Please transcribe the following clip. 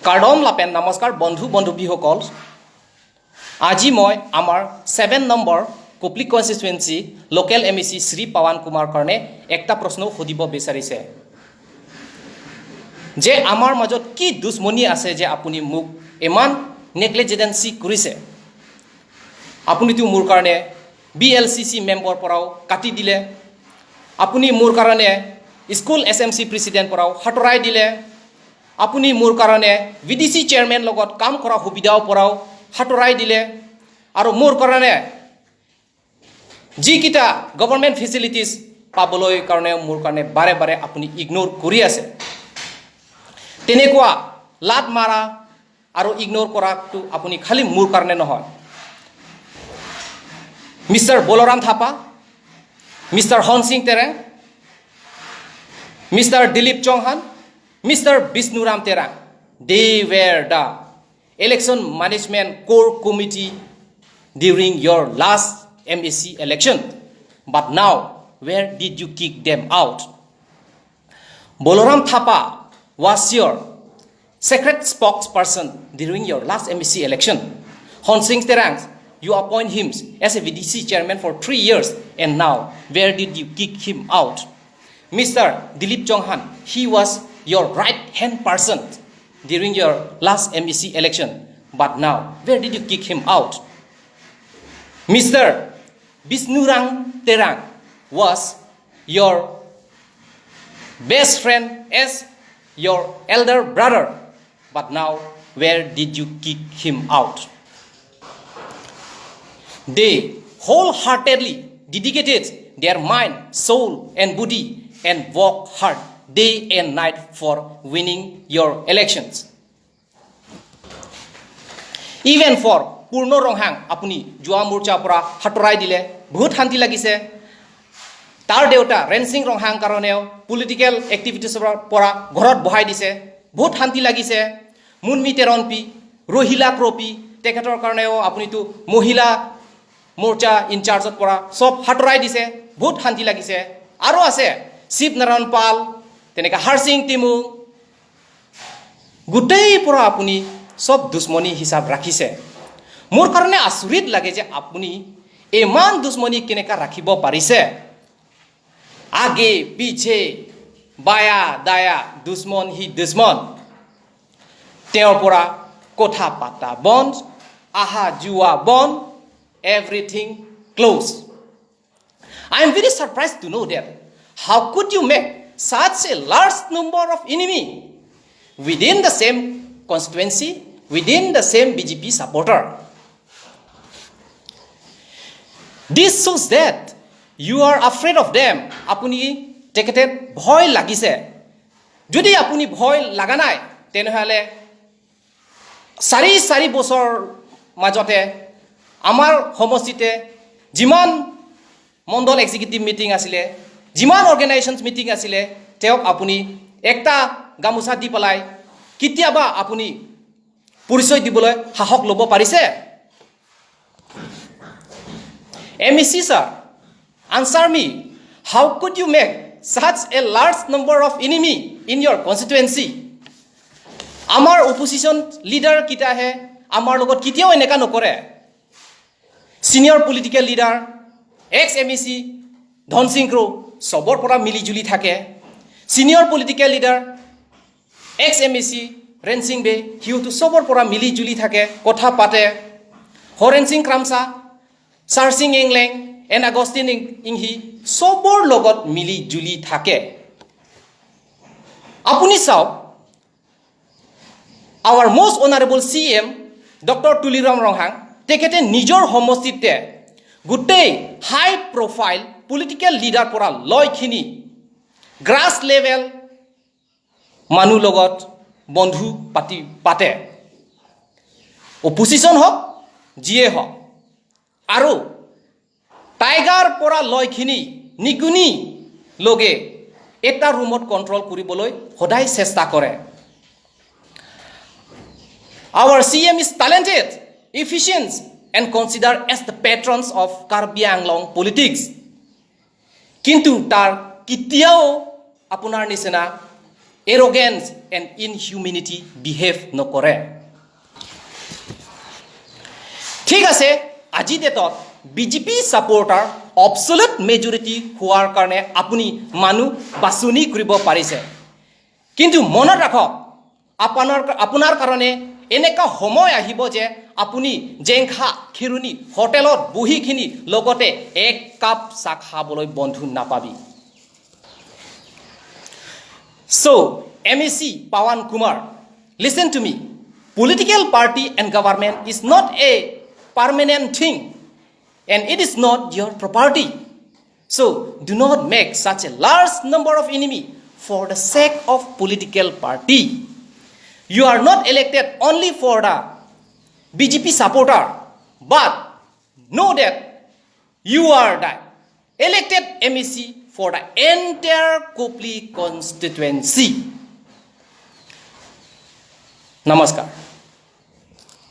কাৰ্ডম লাপেন নমস্কাৰ বন্ধু বান্ধৱীসকল আজি মই আমাৰ 7 নম্বৰ Kopili constituency local MAC Shri Pawan Kumar কাৰণে একটা প্ৰশ্ন সুধিব বিচাৰিছে যে আমাৰ মাজত কি দুশ্মনী আছে যে আপুনি মোক ইমান নেগলিজেন্সি কৰিছে আপুনিতো মোৰ কাৰণে বিএলসিসি মেম্বাৰ পৰাও কাটি দিলে আপুনি মোৰ কাৰণে স্কুল এসএমসি প্ৰেসিডেন্ট পৰাও হটৰাই দিলে আপুনি মোৰ কাৰণে ভিডিসি চেয়াৰম্যান লগত কাম কৰা সুবিধাও পৰাও হটৰাই দিলে আৰু মোৰ কাৰণে যি কিটা গভৰ্ণমেণ্ট ফেচিলিটিজ পাবলৈ কাৰণে মোৰ কাৰণে বাৰে বাৰে আপুনি ইগনোৰ কৰি আছে তেনেকুৱা লাত মাৰা আৰু ইগনোৰ কৰাটো আপুনি খালি মোৰ কাৰণে নহয় মিস্টাৰ বলৰাম থাপা মিস্টাৰ হন Singh তেৰেং Mr. Dilip Chauhan, Mr. Bisnuram Terang, they were the election management core committee during your last MSc election. But now, where did you kick them out? Bolaram Thapa was your secret spokesperson during your last MSc election. Hon Singh Terang, you appoint him as a VDC chairman for 3 years, and now, where did you kick him out? Mr. Dilip Chauhan, he was your right-hand person during your last MEC election. But now, where did you kick him out? Mr. Bisnurang Terang was your best friend as your elder brother. But now, where did you kick him out? They wholeheartedly dedicated their mind, soul, and body and work hard day and night for winning your elections. Even for Purno Ronghang, apuni Joa Murcha pora hatorai dile, bahut hanti lagise. Tar deuta Rensing Ronghang karoneo political activities pora ghorot bohai dise, bahut hanti lagise. Munmi Teronpi, Rohila Kropi, teketor karoneo apuni tu Mohila Morcha in charge pora sob hatorai dise, bahut hanti lagise. Aro ase Shiva Narayan পাল তেনেকৈ হাৰসিং Temu গোটেই পৰা আপুনি সব দুশ্মনী হিচাপ ৰাখিছে মোৰ কাৰণে আচৰিত লাগে যে আপুনি ইমান দুশ্মনী কেনেকা ৰাখিব পাৰিছে আগে পিছে বায়া দায়া দুশ্মন হি দুশ্মন তেওঁৰ পৰা কথা পাতা বন্ধ আহা জুৱা বন্ধ everything close I am very surprised to know that how could you make such a large number of enemy within the same constituency, within the same BJP supporter? This shows that you are afraid of them. Apuni tekete bhoy lagise. Jodi apuni bhoy laganai, tenhale sari bosor majote amar homostite jiman Mondol executive meeting asile Jiman organizations meeting asile teok apuni ekta gamusa di pelai kitiaba apuni purisoy diboloi hahok lobo parise MEC sir answer me how could you make such a large number of enemy in your constituency amar opposition leader kita he amar logot kitiao eneka nokore senior political leader ex MEC Dhon Singh Kro সবৰ পৰা মিলি জুলি থাকে senior political leader ex MAC Rensing Bey হিউটো সবৰ পৰা মিলি জুলি থাকে কথা পাতে হৰেন সিং ক্ৰামসা সাৰসিং ইংলেং এন আগস্টিন ইংহি সবৰ লগত মিলি জুলি থাকে আপুনি চাওক our most honorable CM Dr. Tuliram Ronghang তেখেতে নিজৰ সমষ্টিতে গোটেই হাই profile political leader pora loy khini grass level manu logot bondhu pati pate opposition hok jie hok aru tiger pora loy khini niguni loge eta remote control kuriboloi hodai chesta kore our CM is talented efficient and considered as the patrons of Karbi Anglong politics কিন্তু তাৰ কিতিয়াও আপোনাৰ নিচিনা arrogance and inhumanity behave নকৰে ঠিক আছে আজি ডেটত BJP সাপোৰ্টাৰ absolute majority হোৱাৰ কাৰণে আপুনি মানুহ বাছনি কৰিব পাৰিছে কিন্তু মনত ৰাখক আপোনাৰ কাৰণে এনেকা সময় আহিব যে আপুনি জেংখা খিৰুনি হোটেলত বহিখিনি লগতে এক কাপ চাহ খাবলৈ বন্ধু নাপাবি So, MEC Pawan Kumar, listen to me. Political party and government is not a permanent thing and it is not your property. So, do not make such a large number of enemy for the sake of political party. You are not elected only for the BJP supporter, but know that you are the elected MEC for the entire Kopli constituency. Namaskar.